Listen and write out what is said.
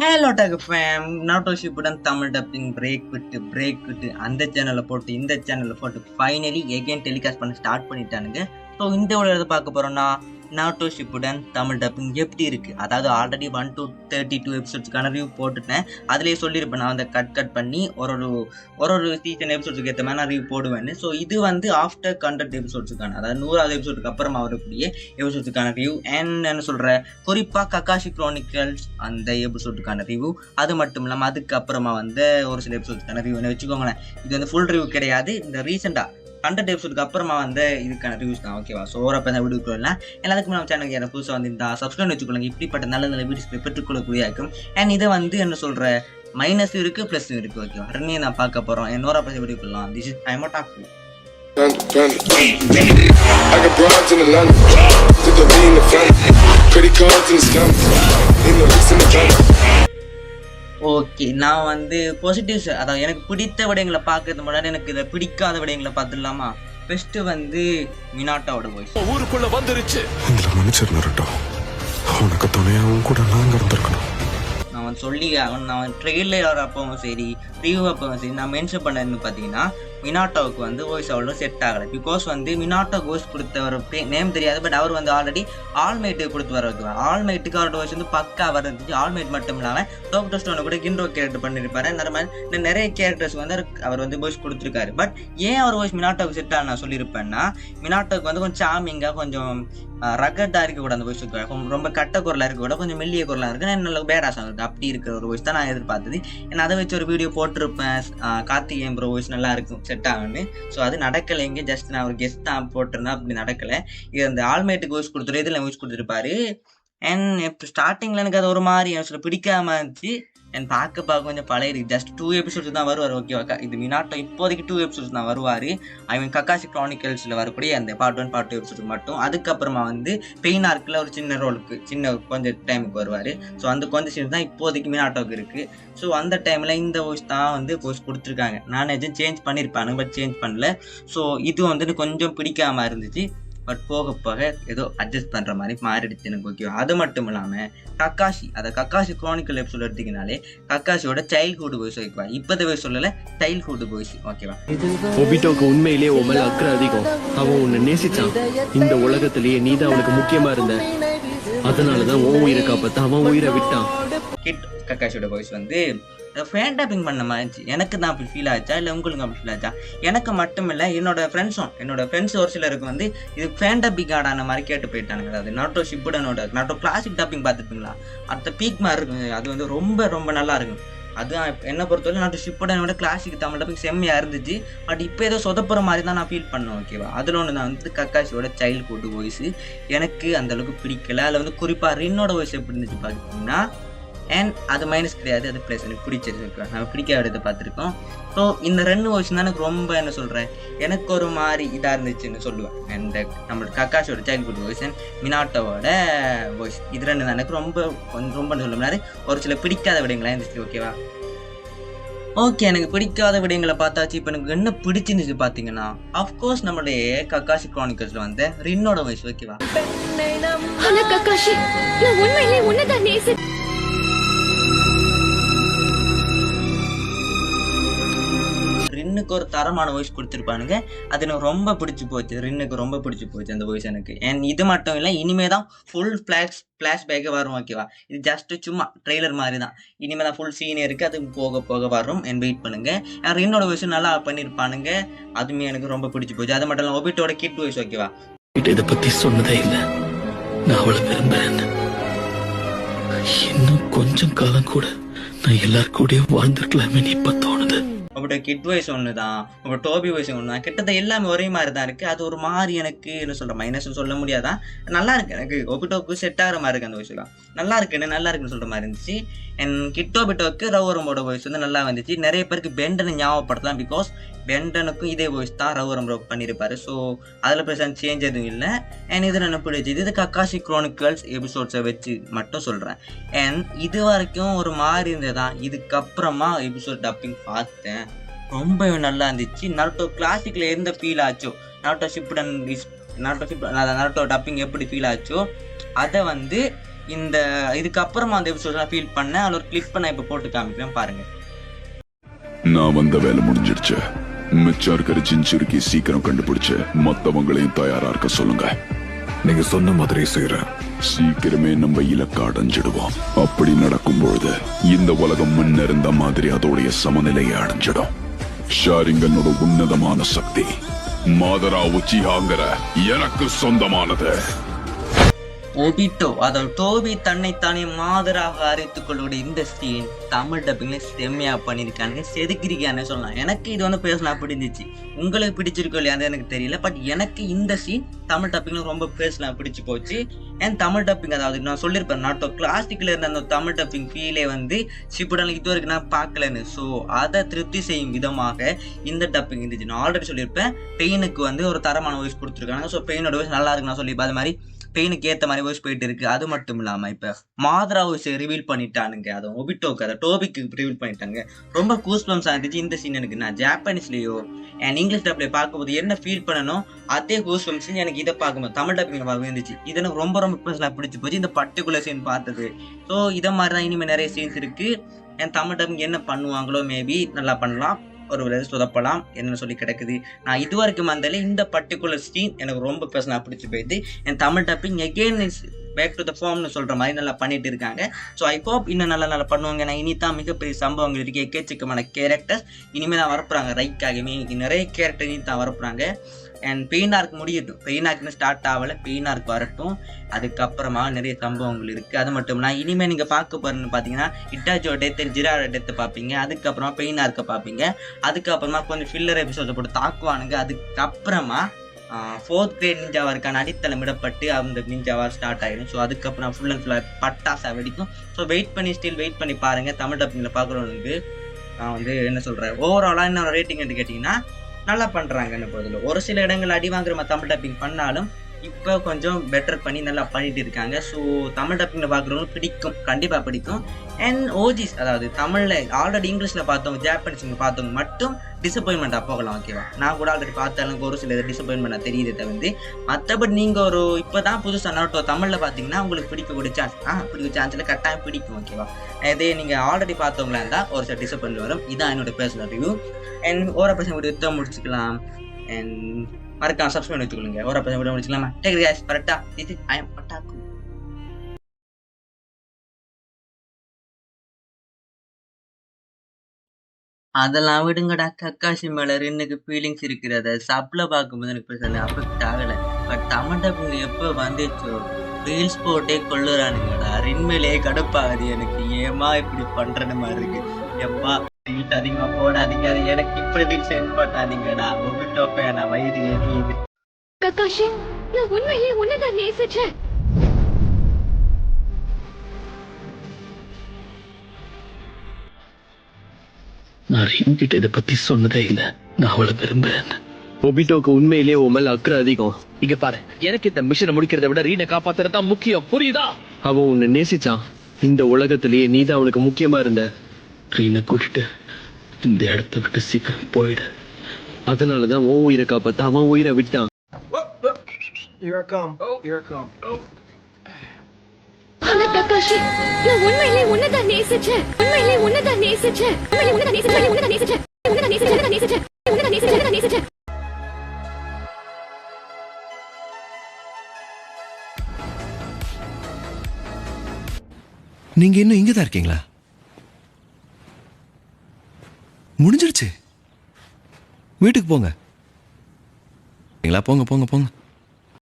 Hello டக் ஃபேம் Naruto ஷிப்புடன் தமிழ் டப்பிங் பிரேக் விட்டு அந்த சேனலில் போட்டு இந்த சேனலில் போட்டு ஃபைனலி எகைன் டெலிகாஸ்ட் பண்ண ஸ்டார்ட் பண்ணிட்டானுங்க. ஸோ இந்த ஒரு பார்க்க போகிறோன்னா நாட்டோ ஷிப்புடன் தமிழ் டப்பிங் எப்படி இருக்குது, அதாவது ஆல்ரெடி 1 to 32 எபிசோட்ஸ்க்கான ரிவ்யூ போட்டுட்டேன். அதிலேயே சொல்லியிருப்பேன் நான் வந்து கட் பண்ணி ஒரு சீசன் எபிசோட்ஸுக்கு ஏற்ற மாதிரி நான் ரிவ்யூ போடுவேன்னு. ஸோ இது வந்து ஆஃப்டர் 100 எபிசோட்ஸுக்கான, அதாவது 100வது எபிசோடுக்கு அப்புறமா வரக்கூடிய எபிசோட்ஸுக்கான ரிவ்யூ. என்ன சொல்கிற, குறிப்பாக கக்காஷி குரானிக்கல்ஸ் அந்த எபிசோடுக்கான ரிவ்யூ. அது மட்டும் இல்லாமல் அதுக்கப்புறமா வந்து ஒரு சில எபிசோட்ஸ்க்கான ரிவ்யூன்னு வச்சுக்கோங்களேன். இது வந்து ஃபுல் ரிவ்யூ கிடையாது, இந்த ரீசெண்டாக 100 எபிசோடுக்கு அப்புறமா வந்து இதுக்கான ரிவ்யூஸ் தான். ஓகேவா? ஸோ ஓரப்போ தான் வீடியோ இல்லை. எல்லாத்துக்கும் நம்ம சேனலுக்கு யாரும் புதுசாக வந்து சப்ஸ்கிரைப் வச்சுக்கொள்ளுங்க. இப்படிப்பட்ட நல்ல நல்ல வீடியோஸ் பெற்றுக்கொள்ளக்கூடிய இருக்கும். அண்ட் இதை வந்து என்ன சொல்கிற, மைனஸ் இருக்குது ப்ளஸும் இருக்குது. ஓகேவா? ரெண்டையும் நான் பார்க்க போகிறோம். என்னோட பற்றி வீடியோ கொள்ளலாம். This is I'm talk. I got broads in Atlanta, to the lean the family, credit cards in the scams, in the leaks in the family. Okay, நான் வந்து பாசிட்டிவ்ஸ், அதாவது எனக்கு பிடித்த விடயங்களை பார்க்கறது முன்னாடி எனக்கு இதை பிடிக்காத விடயங்களை பார்த்துடலாமா? ஃபர்ஸ்ட் வந்து மினாட்டாவோட வாய்ஸ். ஊருக்குள்ள வந்துருச்சு. எங்களை மன்னிச்சிரு நருட்டோ, உனக்கு துணையாகவும் கூட நாங்க இருந்திருக்கணும். நான் சொல்லி நான் ட்ரெயிலர் அப்பவும் சரி ரிவ்யூ அப்பவும் சரி நான் மென்ஷன் பண்ணதுன்னு பார்த்தீங்கன்னா மினாட்டோவுக்கு வந்து வாய்ஸ் அவ்வளோ செட் ஆகலை. பிகாஸ் வந்து மினாட்டோ வாய்ஸ் கொடுத்தவர் நேம் தெரியாது, பட் அவர் வந்து ஆல்ரெடி ஆல்மைட்டுக்கு கொடுத்து வர வைக்கிறார். ஆல்மைட்டுக்கு அவரோட வாய்ஸ் வந்து பக்கா வந்துச்சு. ஆல்மைட் மட்டும் இல்லாமல் டாக்டர் ஸ்டோனை கூட கிண்டோ கேரக்டர் பண்ணியிருப்பாரு. அந்த மாதிரி நிறைய கேரக்டர்ஸ் வந்து அவர் வந்து வாய்ஸ் கொடுத்துருக்காரு. பட் ஏன் அவர் வாய்ஸ் மினாட்டோவுக்கு செட் ஆக நான் சொல்லியிருப்பேன்னா, மினாட்டோவுக்கு வந்து கொஞ்சம் சாமிங்காக, கொஞ்சம் ரகட்டாக இருக்கக்கூடாது. அந்த வாய்ஸ் ரொம்ப கட்ட குரலாக இருக்கக்கூட, கொஞ்சம் மெல்லிய குரலாக இருக்குது, நல்ல பேடாசாக இருக்குது. அப்படி இருக்கிற ஒரு வாய்ஸ் தான் நான் எதிர்பார்த்தது. ஏன்னா அதை வச்சு ஒரு வீடியோ போட்டிருப்பேன், கார்த்திகேயன் ப்ரோ வாய்ஸ் நல்லா இருக்கும் செட் ஆகுன்னு. ஸோ அது நடக்கலை. இங்கே ஜஸ்ட் நான் ஒரு கெஸ்ட் தான் போட்டிருந்தேன், அப்படி நடக்கலை. இது அந்த ஆல்மைட்டுக்கு வாய்ஸ் கொடுத்துரு, இதில் வாய்ஸ் கொடுத்துருப்பாரு. அண்ட் இப்போ ஸ்டார்டிங்கில் எனக்கு அது ஒரு மாதிரி சொல்ல பிடிக்காம இருந்துச்சு. அண்ட் பார்க்க கொஞ்சம் பழையிருக்கு. ஜஸ்ட் 2 எபிசோட்ஸ் தான் வருவார். ஓகேவாக்கா, இது மினாட்டோ இப்போதைக்கு 2 எபிசோட்ஸ் தான் வருவார். ஐ மீன் கக்காஷி குரானிக்கல்ஸில் வரக்கூடிய அந்த பார்ட் 1 பார்ட் 2 எபிசோட்ஸ் மட்டும். அதுக்கப்புறமா வந்து பெயின் ஆர்க்கில் ஒரு சின்ன ரோலுக்கு கொஞ்சம் டைமுக்கு வருவார். ஸோ அந்த கொஞ்சம் சீன்ஸ் தான் இப்போதைக்கு மினாட்டோவுக்கு இருக்குது. ஸோ அந்த டைமில் இந்த வாய்ஸ் தான் வந்து வாய்ஸ் கொடுத்துருக்காங்க. நான் எதுவும் சேஞ்ச் பண்ணியிருப்பானு, பட் சேஞ்ச் பண்ணல. ஸோ இது வந்து கொஞ்சம் பிடிக்காமல் இருந்துச்சு. பட் போக போக ஏதோ அட்ஜஸ்ட் பண்ணுற மாதிரி மாறிடுச்சு எனக்கு. ஓகேவா? அது மட்டும் இல்லாமல் கக்காஷி, அதை கக்காஷி குரானிக்கல் எபிசோட் எடுத்தீங்கனாலே கக்காஷியோட சைல்ட்ஹுட் வாய்ஸ். ஓகேவா? இப்போத வாய்ஸ் சொல்லலை, சைல்ட்ஹுட் வாய்ஸ். ஓகேவா? ஒபிட்டோக்கு உண்மையிலேயே உன் மேல அக்கறை அதிகம். அவன் உன்னை நேசிச்சான். இந்த உலகத்திலேயே நீதான் அவனுக்கு முக்கியமா இருந்த. அதனாலதான் உன் உயிரை காப்பாத்த அவன் உயிரை விட்டான். கிட் கக்காஷியோட வாய்ஸ் வந்து ஃபேன் டாப்பிங் பண்ண மாதிரி எனக்கு தான் அப்படி ஃபீல் ஆச்சா, இல்லை உங்களுக்கு அப்படி ஃபீல் ஆச்சா? எனக்கு மட்டும் இல்லை, என்னோட ஃப்ரெண்ட்ஸ் ஒரு சிலருக்கு வந்து இது ஃபேன் டாப்பிங் ஆடான மாதிரி கேட்டு போயிட்டானுங்க. அதாவது நாட்டோ ஷிப்புடனோட நாட்டோ கிளாசிக் டாப்பிங் பார்த்துருப்பீங்களா? அடுத்த பீக் மாதிரி இருக்குங்க. அது வந்து ரொம்ப ரொம்ப நல்லா இருக்கும். அதுதான் என்னை பொறுத்தவரை நாட்டோ ஷிப்புடனோட கிளாசிக் தமிழ் டாப்பிங் செம்மையாக இருந்துச்சு. பட் இப்போ ஏதோ சொதப்புற மாதிரி தான் நான் ஃபீல் பண்ணேன். ஓகேவா? அதில் ஒன்று தான் வந்து கக்காஷியோட சைல்ட்ஹுட் வாய்ஸ் எனக்கு அந்தளவுக்கு பிடிக்கல. அதில் வந்து குறிப்பாக ரின்னோட வாய்ஸ் எப்படி இருந்துச்சு பார்த்தீங்கன்னா, அண்ட் அது மைனஸ் கிடையாது, அது ப்ளஸ். எனக்கு பிடிச்சிருக்கு, நம்ம பிடிக்காத இடத்தை பார்த்துருக்கோம். ஸோ இந்த 2 வாய்ஸ் தான் எனக்கு ரொம்ப என்ன சொல்கிறேன், எனக்கு ஒரு மாதிரி இதாக இருந்துச்சுன்னு சொல்லுவேன். அண்ட் நம்மளோட கக்காஷியோட சைல்ட்ஹுட் வாய்ஸ் அண்ட் மினாட்டோவோட வாய்ஸ், இது 2 தான் எனக்கு ரொம்ப சொல்ல முடியாது. ஒரு சில பிடிக்காத விடயங்களாக இருந்துச்சு. ஓகேவா? ஓகே, எனக்கு பிடிக்காத விடயங்களை பார்த்தாச்சு. இப்போ எனக்கு என்ன பிடிச்சிருந்துச்சு பார்த்தீங்கன்னா, அஃப்கோர்ஸ் நம்மளுடைய கக்காஷி குரானிக்கல்ஸ்ல வந்து ரின்னோட வாய்ஸ். ஓகேவா? ரின்னுக்கு ஒரு தரமான வாய்ஸ் கொடுத்துருப்பானுங்க. அது எனக்கு ரொம்ப பிடிச்சி போச்சு. ரின்னுக்கு ரொம்ப பிடிச்சி போச்சு அந்த வாய்ஸ் எனக்கு. அண்ட் இது மட்டும் இல்லை, இனிமே தான் ஃபுல் ஃப்ளாஷ்பேக்கே வரும். ஓகேவா? இது ஜஸ்ட் சும்மா ட்ரெய்லர் மாதிரி தான். இனிமேல் தான் ஃபுல் சீனே இருக்குது, அது போக போக வரும். அண்ட் வெயிட் பண்ணுங்க. ரின்னோட வாய்ஸ் நல்லா பண்ணியிருப்பானுங்க, அதுவுமே எனக்கு ரொம்ப பிடிச்சி போச்சு. அது மட்டும் இல்லை, ஒபிட்டோட கிட் வாய்ஸ். ஓகேவா? இதை பற்றி சொன்னதே இல்லை, நான் அவளை விரும்புறேன். இன்னும் கொஞ்சம் காலம் கூட நான் எல்லாருக்கூடயும் வாழ்ந்துருக்கலாமே இப்ப தோணுது. அவரோட கிட் வாய்ஸ் ஒன்று தான், அவரோட டோபி வாய்ஸ் ஒன்று தான். கிட்டத்தட்ட எல்லாமே ஒரே மாதிரி தான் இருக்குது. அது ஒரு மாதிரி எனக்கு என்ன சொல்கிற, மைனஸ்ன்னு சொல்ல முடியாதான், நல்லா இருக்குது. எனக்கு ஒபிட்டோக்கு செட் ஆகிற மாதிரி இருக்குது. அந்த வாய்ஸ்லாம் நல்லா இருக்குன்னு சொல்கிற மாதிரி இருந்துச்சு. அண்ட் கிட்டோபிட்டோக்கு ரவுரம்போட வாய்ஸ் வந்து நல்லா வந்துச்சு. நிறைய பேருக்கு பெண்டனை ஞாபகப்படுத்தலாம். பிகாஸ் பெண்டனுக்கும் இதே வாய்ஸ் தான் ரவுரம்போ பண்ணியிருப்பாரு. ஸோ அதில் பிரச்சனை சேஞ்ச் எதுவும் இல்லை. அண்ட் இது என்ன பிடிச்சி, இது கக்காஷி குரானிக்கல்ஸ் எபிசோட்ஸை வச்சு மட்டும் சொல்கிறேன். அண்ட் இது வரைக்கும் ஒரு மாதிரி இருந்ததுதான். இதுக்கப்புறமா எபிசோட் டப்பிங் பார்த்தேன், ரொம்ப நல்லா இருந்துச்சு. நாட்டோ கிளாசிக்கில் எந்த ஃபீல் ஆச்சோ, நாட்டோ டப்பிங் எப்படி ஃபீல் ஆச்சோ அதை வந்து இந்த இதுக்கப்புறமா அந்த எபிசோட்லாம் ஃபீல் பண்ணேன். அதில் ஒரு கிளிப் நான் இப்போ போட்டு காமிக்கிறேன் பாருங்க. நான் வந்த வேலை முடிஞ்சிடுச்சு. மிச்சம் இருக்கிற சின்சுருக்கி சீக்கிரம் கண்டுபிடிச்சு மத்தவங்களையும் தயாரா இருக்க சொல்லுங்க. நீங்க சொன்ன மாதிரி செய்யறேன். சீக்கிரமே நம்ம இலக்க அடைஞ்சிடுவோம். அப்படி நடக்கும்பொழுது இந்த உலகம் முன்னிருந்த மாதிரி அதோடைய சமநிலையை அடைஞ்சிடும். ஷாரிங்கனோட உன்னதமான சக்தி மாதரா உச்சிஹாங்கிற எனக்கு சொந்தமானது. ஒபிட்டோ அதாவது டோபி தன்னைத்தானே மாதராக அறிவித்துக் கொள்ளக்கூடிய இந்த சீன் தமிழ் டப்பிங்ல செம்மையா பண்ணியிருக்காங்க. செதுக்கிருக்கான்னு சொல்லலாம். எனக்கு இது வந்து பேசலாம் பிடிச்சிச்சு. உங்களுக்கு பிடிச்சிருக்கோ இல்லையா எனக்கு தெரியல. பட் எனக்கு இந்த சீன் தமிழ் டப்பிங்ல ரொம்ப பேசலாம் பிடிச்சு போச்சு. ஏன் தமிழ் டப்பிங் அதாவது நான் சொல்லியிருப்பேன் நாட்டோ கிளாசிக்ல இருந்த அந்த தமிழ் டப்பிங் ஃபீலே வந்து சிப்புடன் இது வரைக்கும் நான் பார்க்கலன்னு. ஸோ அதை திருப்தி செய்யும் விதமாக இந்த டப்பிங் இருந்துச்சு. நான் ஆல்ரெடி சொல்லியிருப்பேன் பெயினுக்கு வந்து ஒரு தரமான வாய்ஸ் கொடுத்துருக்காங்க. ஸோ பெயினோட வாய்ஸ் நல்லா இருக்கு நான் சொல்லியிருப்பேன். அது மாதிரி பெயினுக்கு ஏற்ற மாதிரி வாய்ஸ் போயிட்டு இருக்கு. அது மட்டும் இல்லாமல் இப்போ மாதரா வாய்ஸ் ரிவீல் பண்ணிட்டானுங்க. அதை ஒபிட்டோக்கு அதை டோபிக்கு ரிவீல் பண்ணிட்டாங்க. ரொம்ப கூஸ்பம்ஸாக இருந்துச்சு இந்த சீன். எனக்கு நான் ஜாப்பனீஸ்லேயோ அண்ட் இங்கிலீஷ் டப்பில் பார்க்கும்போது என்ன ஃபீல் பண்ணணும் அதே கூஸ்பம்ஸ் எனக்கு இதை பார்க்கும்போது தமிழ் டப்பிங் பார்க்க இருந்துச்சு. இது எனக்கு ரொம்ப ரொம்ப பர்சனலாக பிடிச்சி போச்சு இந்த பர்டிகுலர் சீன் பார்த்தது. ஸோ இதை மாதிரி தான் இனிமேல் நிறைய சீன்ஸ் இருக்குது. என் தமிழ் டப்பிங் என்ன பண்ணுவாங்களோ மேபி நல்லா பண்ணலாம், ஒரு விலை சொதப்பலாம் என்னன்னு சொல்லி கிடக்குது. நான் இது வரைக்கும் வந்தாலே இந்த பர்டிகுலர் சீன் எனக்கு ரொம்ப பர்சனலாக பிடிச்சி போயிடுது. என் Tamil dubbing again is back to the ஃபார்ம்னு சொல்கிற மாதிரி நல்லா பண்ணிட்டு இருக்காங்க. ஸோ ஐ ஹோப் இன்னும் நல்லா பண்ணுவாங்க. நான் இனி தான் மிகப்பெரிய சம்பவங்கள் இருக்குது. எக்கச்சக்கமான கேரக்டர்ஸ் இனிமேல் தான் வரப்போகிறாங்க. ரைக்காகவே நிறைய கேரக்டர் இனி தான் வரப்போகிறாங்க. அண்ட் பெயினார்க்கு முடியட்டும். பெயினார்க்குன்னு ஸ்டார்ட் ஆகலை, பெயினார்க்கு வரட்டும். அதுக்கப்புறமா நிறைய சம்பவங்கள் இருக்குது. அது மட்டும் இல்லை இனிமேல் நீங்கள் பார்க்க போகிறேன்னு பார்த்தீங்கன்னா இட்டாச்சியோட டெத்து ஜிராவோட டெத்து பார்ப்பீங்க. அதுக்கப்புறமா பெயினார்க்கை பார்ப்பீங்க. அதுக்கப்புறமா கொஞ்சம் ஃபில்லர் எபிசோட போட்டு தாக்குவானுங்க. அதுக்கப்புறமா 4th கிரேட் நிஞ்சாவாக இருக்கான அடித்தளம் இடப்பட்டு அந்த நிஞ்சாவாக ஸ்டார்ட் ஆகிடும். ஸோ அதுக்கப்புறம் ஃபுல் அண்ட் ஃபுல்லாக பட்டாசா வெடிக்கும். ஸோ வெயிட் பண்ணி பாருங்கள். தமிழ் டப்பிங்கில் பார்க்குறவங்களுக்கு நான் வந்து என்ன சொல்கிறேன், ஓவராலாக என்ன ரேட்டிங் என்று கேட்டிங்கன்னா நல்லா பண்ணுறாங்கன்னு போதில். ஒரு சில இடங்கள் அடி வாங்குற தமிழ் டப்பிங் பண்ணாலும் இப்போ கொஞ்சம் பெட்டர் பண்ணி நல்லா பண்ணிட்டு இருக்காங்க. ஸோ தமிழ் டப்பிங்கில் பார்க்குறவங்களுக்கு பிடிக்கும், கண்டிப்பாக பிடிக்கும். அண்ட் ஓஜிஸ் அதாவது தமிழில் ஆல்ரெடி இங்கிலீஷில் பார்த்தவங்க ஜாப்பனீஸில் பார்த்தவங்க மட்டும் டிசப்பாயின்மெண்ட்டாக போகலாம். ஓகேவா, நான் கூட ஆல்ரெடி பார்த்தாலும் ஒரு சில டிசப்பாயின்மெண்ட்டாக தெரியுது தவிர்த்து. மற்றபடி நீங்கள் ஒரு இப்போ தான் புதுசாக நாட்டோ தமிழில் பார்த்தீங்கன்னா உங்களுக்கு பிடிக்கக்கூடிய சான்ஸில் கட்டாயம் பிடிக்கும். ஓகேவா, இதே நீங்கள் ஆல்ரெடி பார்த்தவங்களா இருந்தால் ஒரு சில டிசப்பாயின்ட் வரும். இதான் என்னோட பர்சனல் ரிவ்யூ. அண்ட் ஓர பசங்க வீடியோ முடிச்சுக்கலாம். அண்ட் மறக்காம சப்ஸ்கிரைப் பண்ணி வச்சுக்கொள்ளுங்க. ஓர பசங்க வீடியோ முடிச்சுக்கலாமா? டேக் கேர் गाइस, பரட்டா. This is I am Otaku. அதெல்லாம் விடுங்கடா. கக்காசி மேல எனக்கு ஃபீலிங்ஸ் இருக்கிறத சப்ல பார்க்கும்போது எனக்கு பிரச்சனை அஃபெக்ட் ஆகலை. பட் தமிழ் டப்பிங் எப்போ வந்துச்சோ ரீல்ஸ் போட்டே கொள்ளுறானுங்கடா. ரின்மேலே கடுப்பாகுது எனக்கு. ஏமா இப்படி பண்றது மாதிரி இருக்கு. எப்பா ரீல்ஸ் அதிகமா போடாதீங்க, எனக்கு இப்படி ரீல்ஸ் சென்ட் பண்ணாதீங்கடா. ஒபிட்டோ ஃபேனா வயிறு எரியுது. கக்காஷி, நான் உண்மையிலே உன்னைதான் நேசிச்சேன். நான் என்கிட்ட இதை பத்தி சொன்னதே இல்லை. நான் அவளை விரும்புறேன். ஒபிட்டோக்கு உண்மையிலேயே உன் மேல அக்கறை அதிகம். இங்க பாரு, எனக்கு இந்த மிஷனை முடிக்கிறத விட ரீனை காப்பாத்துறது தான் முக்கியம், புரியுதா? அவன் உன்னை நேசிச்சான். இந்த உலகத்திலேயே நீதான் அவனுக்கு முக்கியமா இருந்த. ரீனை கூட்டிட்டு இந்த இடத்த விட்டு சீக்கிரம் போயிடு. அதனாலதான் உன் உயிரை காப்பாத்த அவன் உயிரை விட்டான். ஆனா கக்காஷி, நான் உண்மையிலே உன்னைதான் நேசிச்சேன். உண்மையிலே உன்னைதான் நேசிச்சேன். உண்மையிலே உன்னைதான் நேசிச்சேன். உன்னைதான் நேசிச்சேன். உன்னைதான் நேசிச்சேன். உன்னைதான் நேசிச்சேன். உன்னைதான் நேசிச்சேன். உன்னைதான் நேசிச்சேன். நீங்க இன்னும் இங்கதான் இருக்கீங்களா? முடிஞ்சிருச்சு. வீட்டுக்கு போங்க. போங்க போங்க போங்க.